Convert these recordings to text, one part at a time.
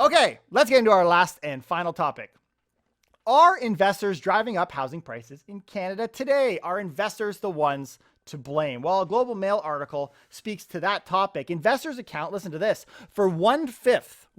Okay, let's get into our last and final topic. Are investors driving up housing prices in Canada today? Are investors the ones to blame? Well, a Global Mail article speaks to that topic. Investors account, listen to this, for one fifth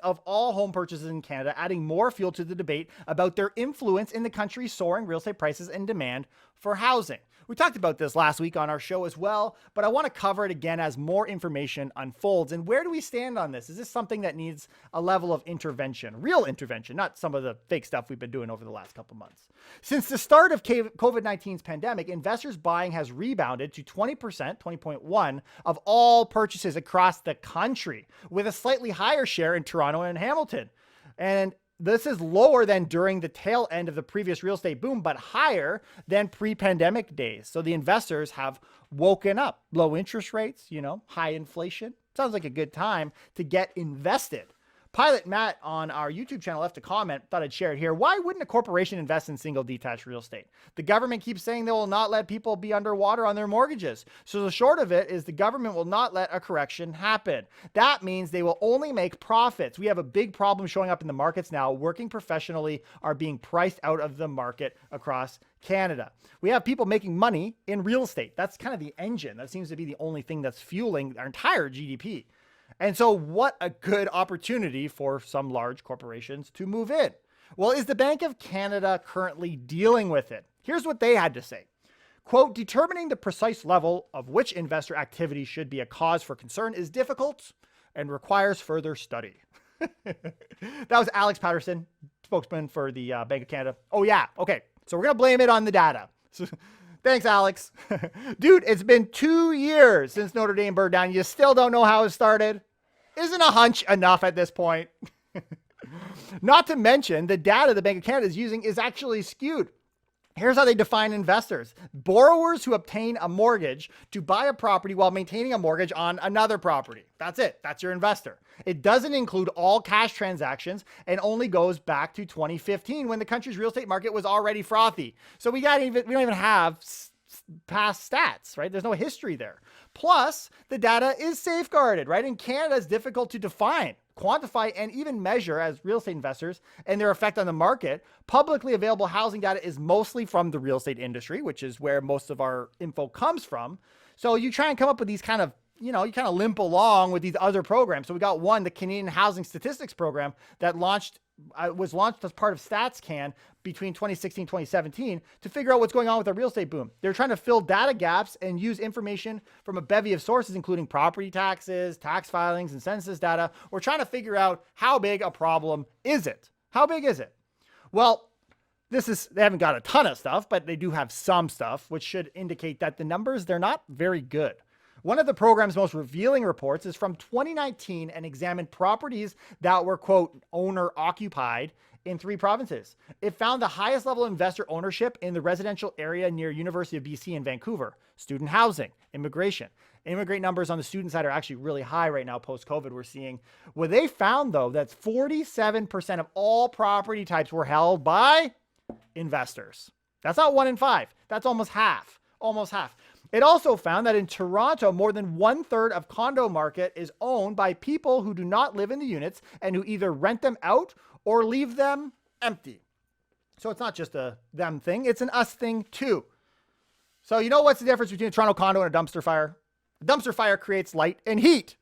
of all home purchases in Canada, adding more fuel to the debate about their influence in the country's soaring real estate prices and demand for housing. We talked about this last week on our show as well, but I want to cover it again as more information unfolds. And where do we stand on this? Is this something that needs a level of intervention, real intervention, not some of the fake stuff we've been doing over the last couple months? Since the start of COVID-19's pandemic, investors buying has rebounded to 20%, 20.1 of all purchases across the country, with a slightly higher share in Toronto and Hamilton. And this is lower than during the tail end of the previous real estate boom, but higher than pre-pandemic days. So the investors have woken up. Low interest rates, high inflation. Sounds like a good time to get invested. Pilot Matt on our YouTube channel left a comment, thought I'd share it here. Why wouldn't a corporation invest in single detached real estate? The government keeps saying they will not let people be underwater on their mortgages. So the short of it is the government will not let a correction happen. That means they will only make profits. We have a big problem showing up in the markets now. Working professionally are being priced out of the market across Canada. We have people making money in real estate. That's kind of the engine. That seems to be the only thing that's fueling our entire GDP. And so what a good opportunity for some large corporations to move in. Well, is the Bank of Canada currently dealing with it? Here's what they had to say. Quote, determining the precise level of which investor activity should be a cause for concern is difficult and requires further study. That was Alex Patterson, spokesman for the Bank of Canada. Oh yeah, okay. So we're going to blame it on the data. Thanks, Alex. Dude, it's been 2 years since Notre Dame burned down. You still don't know how it started? Isn't a hunch enough at this point? Not to mention the data the Bank of Canada is using is actually skewed. Here's how they define investors. Borrowers who obtain a mortgage to buy a property while maintaining a mortgage on another property. That's it. That's your investor. It doesn't include all cash transactions and only goes back to 2015 when the country's real estate market was already frothy. So we don't even have past stats, right? There's no history there. Plus, the data is safeguarded, right? In Canada, it's difficult to define, quantify, and even measure as real estate investors and their effect on the market. Publicly available housing data is mostly from the real estate industry, which is where most of our info comes from. So you try and come up with these kind of, you kind of limp along with these other programs. So we got one, the Canadian Housing Statistics Program that was launched as part of StatsCan between 2016 and 2017 to figure out what's going on with the real estate boom. They're trying to fill data gaps and use information from a bevy of sources, including property taxes, tax filings, and census data. We're trying to figure out how big a problem is it? How big is it? Well, they haven't got a ton of stuff, but they do have some stuff, which should indicate that the numbers, they're not very good. One of the program's most revealing reports is from 2019 and examined properties that were, quote, owner occupied in 3 provinces. It found the highest level of investor ownership in the residential area near University of BC in Vancouver, student housing, immigration. Immigrant numbers on the student side are actually really high right now post-COVID. We're seeing what they found, though, that's 47% of all property types were held by investors. That's not 1 in 5. That's almost half. It also found that in Toronto, more than 1/3 of condo market is owned by people who do not live in the units and who either rent them out or leave them empty. So it's not just a them thing, it's an us thing too. So you know what's the difference between a Toronto condo and a dumpster fire? A dumpster fire creates light and heat.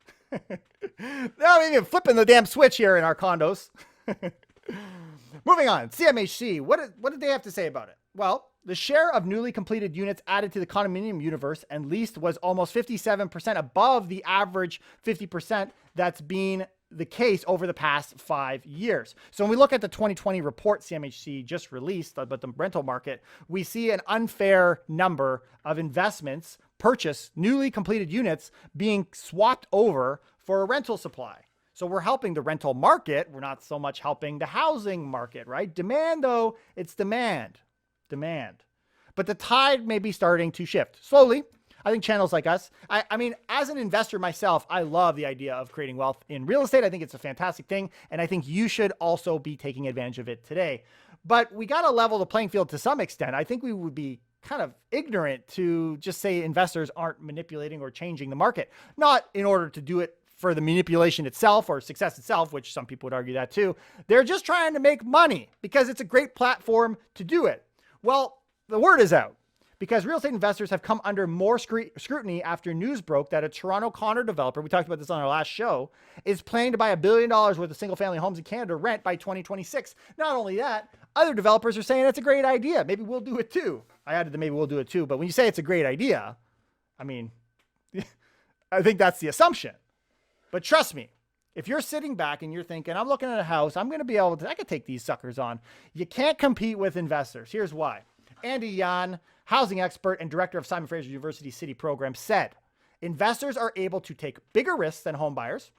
Now we're even flipping the damn switch here in our condos. Moving on, CMHC, what did they have to say about it? Well, the share of newly completed units added to the condominium universe and leased was almost 57% above the average 50% that's been the case over the past 5 years. So when we look at the 2020 report CMHC just released about the rental market, we see an unfair number of investments, newly completed units being swapped over for a rental supply. So we're helping the rental market. We're not so much helping the housing market, right? Demand, though, it's demand. But the tide may be starting to shift slowly. I think channels like us, I mean, as an investor myself, I love the idea of creating wealth in real estate. I think it's a fantastic thing. And I think you should also be taking advantage of it today. But we got to level the playing field to some extent. I think we would be kind of ignorant to just say investors aren't manipulating or changing the market, not in order to do it for the manipulation itself or success itself, which some people would argue that too. They're just trying to make money because it's a great platform to do it. Well, the word is out because real estate investors have come under more scrutiny after news broke that a Toronto condo developer, we talked about this on our last show, is planning to buy $1 billion worth of single-family homes in Canada rent by 2026. Not only that, other developers are saying it's a great idea. Maybe we'll do it too. I added the maybe we'll do it too, but when you say it's a great idea, I mean, I think that's the assumption. But trust me, if you're sitting back and you're thinking, I'm looking at a house, I'm going to be able to, I could take these suckers on. You can't compete with investors. Here's why. Andy Yan, housing expert and director of Simon Fraser University City Program, said, investors are able to take bigger risks than home buyers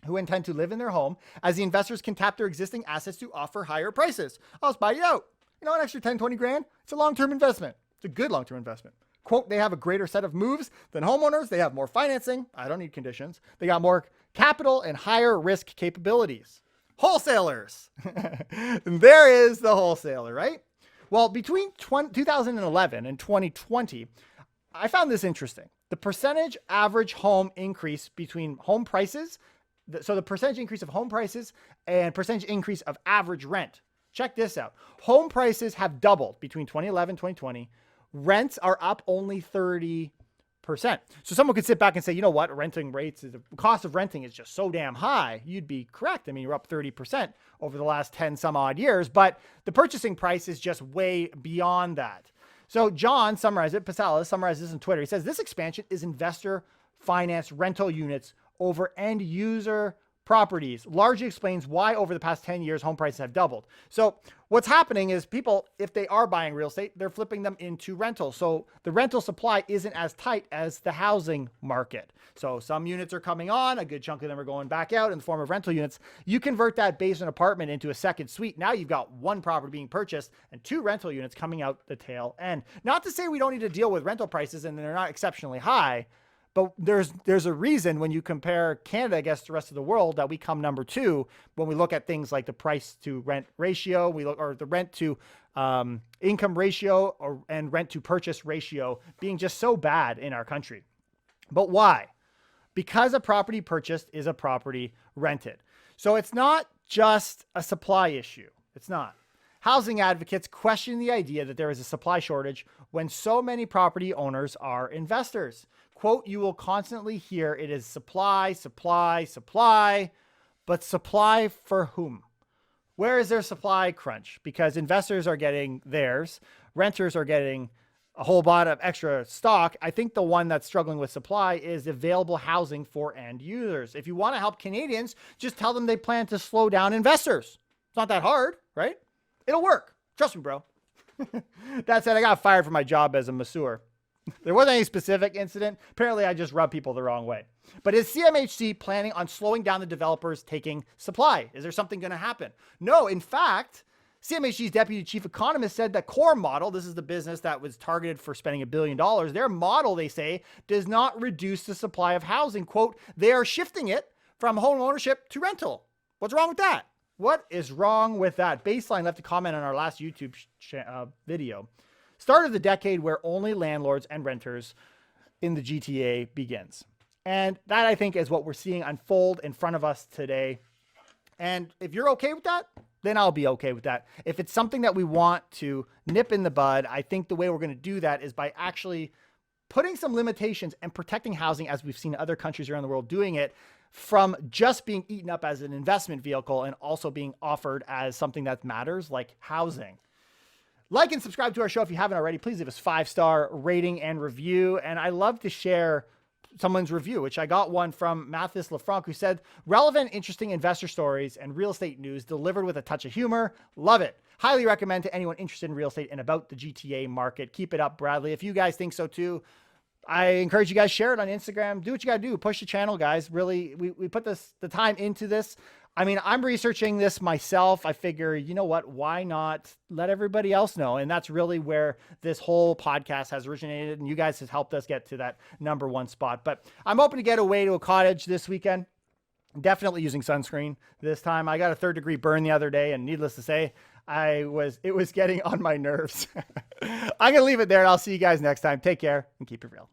who intend to live in their home, as the investors can tap their existing assets to offer higher prices. I'll just buy you out. You know, an extra 10, 20 grand, it's a long-term investment. It's a good long-term investment. Quote, they have a greater set of moves than homeowners. They have more financing. I don't need conditions. They got more capital and higher risk capabilities. Wholesalers. There is the wholesaler, right? Well, between 2011 and 2020, I found this interesting. The percentage average home increase between home prices, so the percentage increase of home prices and percentage increase of average rent. Check this out. Home prices have doubled between 2011 and 2020. Rents are up only 30%. So someone could sit back and say, you know what, renting rates, the cost of renting is just so damn high. You'd be correct. I mean, you're up 30% over the last 10 some odd years, but the purchasing price is just way beyond that. So John Passalis summarizes on Twitter. He says, this expansion is investor finance rental units over end user properties, largely explains why over the past 10 years, home prices have doubled. So what's happening is people, if they are buying real estate, they're flipping them into rentals. So the rental supply isn't as tight as the housing market. So some units are coming on, a good chunk of them are going back out in the form of rental units. You convert that basement apartment into a second suite. Now you've got one property being purchased and two rental units coming out the tail end. Not to say we don't need to deal with rental prices and they're not exceptionally high, but there's a reason when you compare Canada against the rest of the world that we come number two when we look at things like the price to rent ratio, or the rent to income ratio, and rent to purchase ratio being just so bad in our country. But why? Because a property purchased is a property rented. So it's not just a supply issue. It's not. Housing advocates question the idea that there is a supply shortage when so many property owners are investors. Quote, you will constantly hear it is supply, supply, supply, but supply for whom? Where is their supply crunch? Because investors are getting theirs, renters are getting a whole lot of extra stock. I think the one that's struggling with supply is available housing for end users. If you want to help Canadians, just tell them they plan to slow down investors. It's not that hard, right? It'll work. Trust me, bro. That said, I got fired from my job as a masseur. There wasn't any specific incident. Apparently, I just rubbed people the wrong way. But is CMHC planning on slowing down the developers taking supply? Is there something going to happen? No, in fact, CMHC's deputy chief economist said that Core Model, this is the business that was targeted for spending $1 billion, their model, they say, does not reduce the supply of housing. Quote, they are shifting it from home ownership to rental. What's wrong with that? What is wrong with that? Baseline left a comment on our last YouTube video. Start of the decade where only landlords and renters in the GTA begins. And that, I think, is what we're seeing unfold in front of us today. And if you're okay with that, then I'll be okay with that. If it's something that we want to nip in the bud, I think the way we're going to do that is by actually putting some limitations and protecting housing, as we've seen other countries around the world doing it, from just being eaten up as an investment vehicle and also being offered as something that matters, like housing. Like and subscribe to our show if you haven't already. Please leave us 5-star rating and review. And I love to share someone's review, which I got one from Mathis Lefranc, who said, relevant, interesting investor stories and real estate news delivered with a touch of humor. Love it. Highly recommend to anyone interested in real estate and about the GTA market. Keep it up, Bradley. If you guys think so too, I encourage you guys, share it on Instagram. Do what you got to do. Push the channel, guys. Really, we put the time into this. I mean, I'm researching this myself. I figure, you know what? Why not let everybody else know? And that's really where this whole podcast has originated. And you guys have helped us get to that number one spot. But I'm hoping to get away to a cottage this weekend. Definitely using sunscreen this time. I got a 3rd-degree burn the other day, and needless to say, it was getting on my nerves. I'm going to leave it there, and I'll see you guys next time. Take care and keep it real.